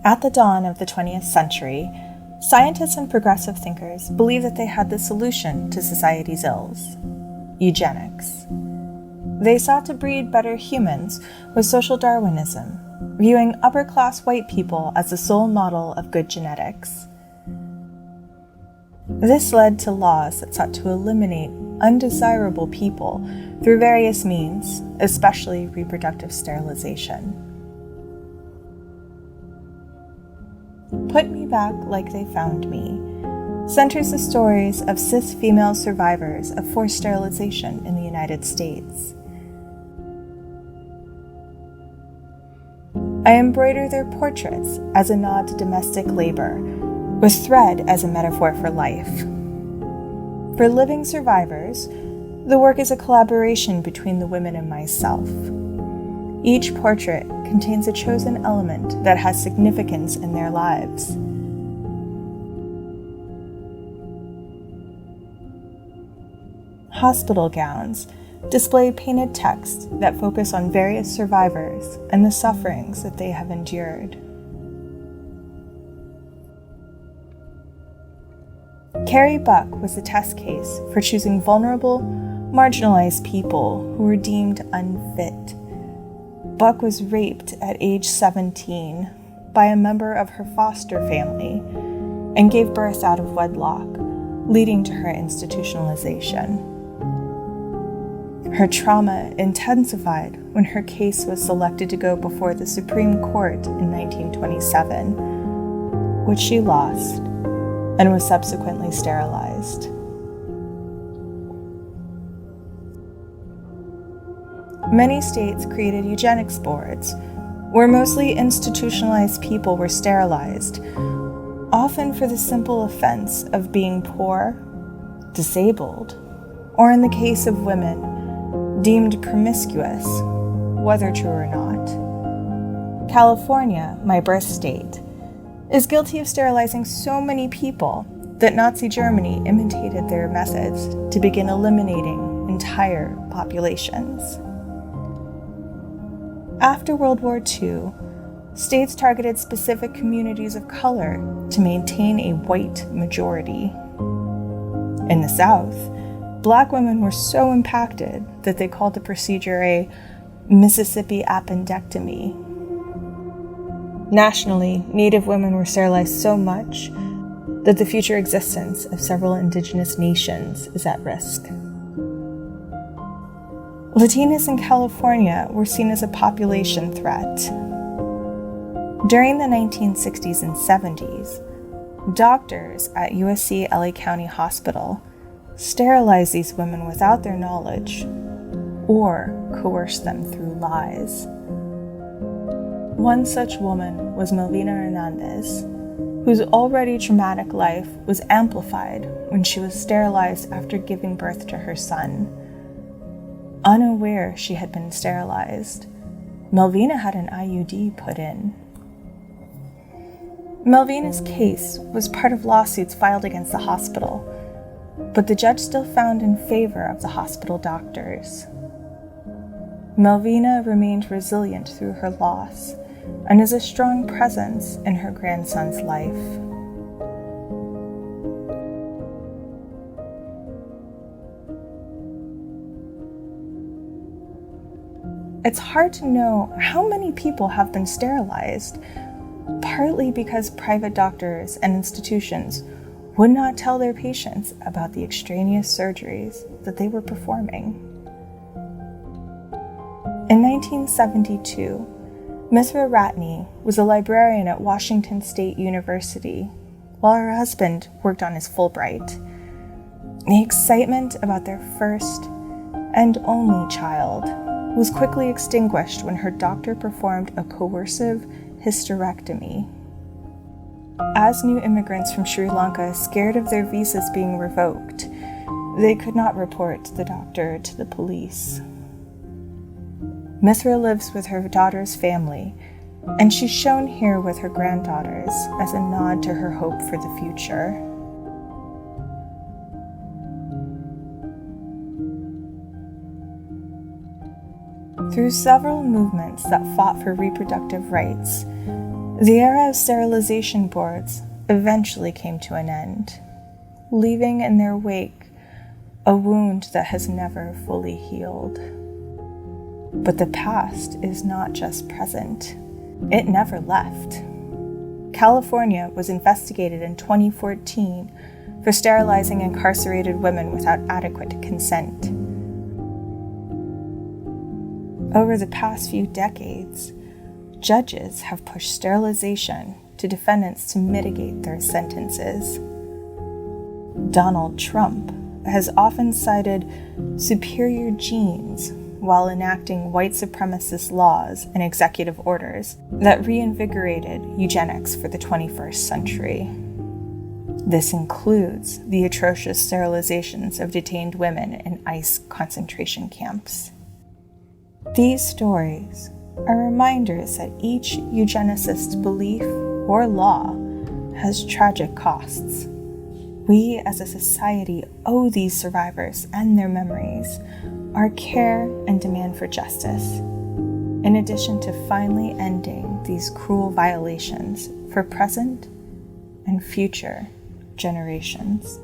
At the dawn of the 20th century, scientists and progressive thinkers believed that they had the solution to society's ills: eugenics. They sought to breed better humans with social Darwinism, viewing upper-class white people as the sole model of good genetics. This led to laws that sought to eliminate undesirable people through various means, especially reproductive sterilization. Put Me Back Like They Found Me centers the stories of cis female survivors of forced sterilization in the United States. I embroider their portraits as a nod to domestic labor, with thread as a metaphor for life. For living survivors, the work is a collaboration between the women and myself. Each portrait contains a chosen element that has significance in their lives. Hospital gowns display painted text that focus on various survivors and the sufferings that they have endured. Carrie Buck was the test case for choosing vulnerable, marginalized people who were deemed unfit. Buck was raped at age 17 by a member of her foster family and gave birth out of wedlock, leading to her institutionalization. Her trauma intensified when her case was selected to go before the Supreme Court in 1927, which she lost and was subsequently sterilized. Many states created eugenics boards, where mostly institutionalized people were sterilized, often for the simple offense of being poor, disabled, or in the case of women, deemed promiscuous, whether true or not. California, my birth state, is guilty of sterilizing so many people that Nazi Germany imitated their methods to begin eliminating entire populations. After World War II, states targeted specific communities of color to maintain a white majority. In the South, Black women were so impacted that they called the procedure a Mississippi appendectomy. Nationally, Native women were sterilized so much that the future existence of several indigenous nations is at risk. Latinas in California were seen as a population threat. During the 1960s and 70s, doctors at USC LA County Hospital sterilized these women without their knowledge or coerced them through lies. One such woman was Melvina Hernández, whose already traumatic life was amplified when she was sterilized after giving birth to her son. Unaware she had been sterilized, Melvina had an IUD put in. Melvina's case was part of lawsuits filed against the hospital, but the judge still found in favor of the hospital doctors. Melvina remained resilient through her loss and is a strong presence in her grandson's life. It's hard to know how many people have been sterilized, partly because private doctors and institutions would not tell their patients about the extraneous surgeries that they were performing. In 1972, Mithra Ratne was a librarian at Washington State University, while her husband worked on his Fulbright. The excitement about their first and only child was quickly extinguished when her doctor performed a coercive hysterectomy. As new immigrants from Sri Lanka, scared of their visas being revoked, they could not report the doctor to the police. Mithra lives with her daughter's family, and she's shown here with her granddaughters as a nod to her hope for the future. Through several movements that fought for reproductive rights, The era of sterilization boards eventually came to an end, leaving in their wake a wound that has never fully healed. But the past is not just present. It never left. California was investigated in 2014 for sterilizing incarcerated women without adequate consent. Over the past few decades, judges have pushed sterilization to defendants to mitigate their sentences. Donald Trump has often cited superior genes while enacting white supremacist laws and executive orders that reinvigorated eugenics for the 21st century. This includes the atrocious sterilizations of detained women in ICE concentration camps. These stories are reminders that each eugenicist's belief or law has tragic costs. We as a society owe these survivors and their memories our care and demand for justice, in addition to finally ending these cruel violations for present and future generations.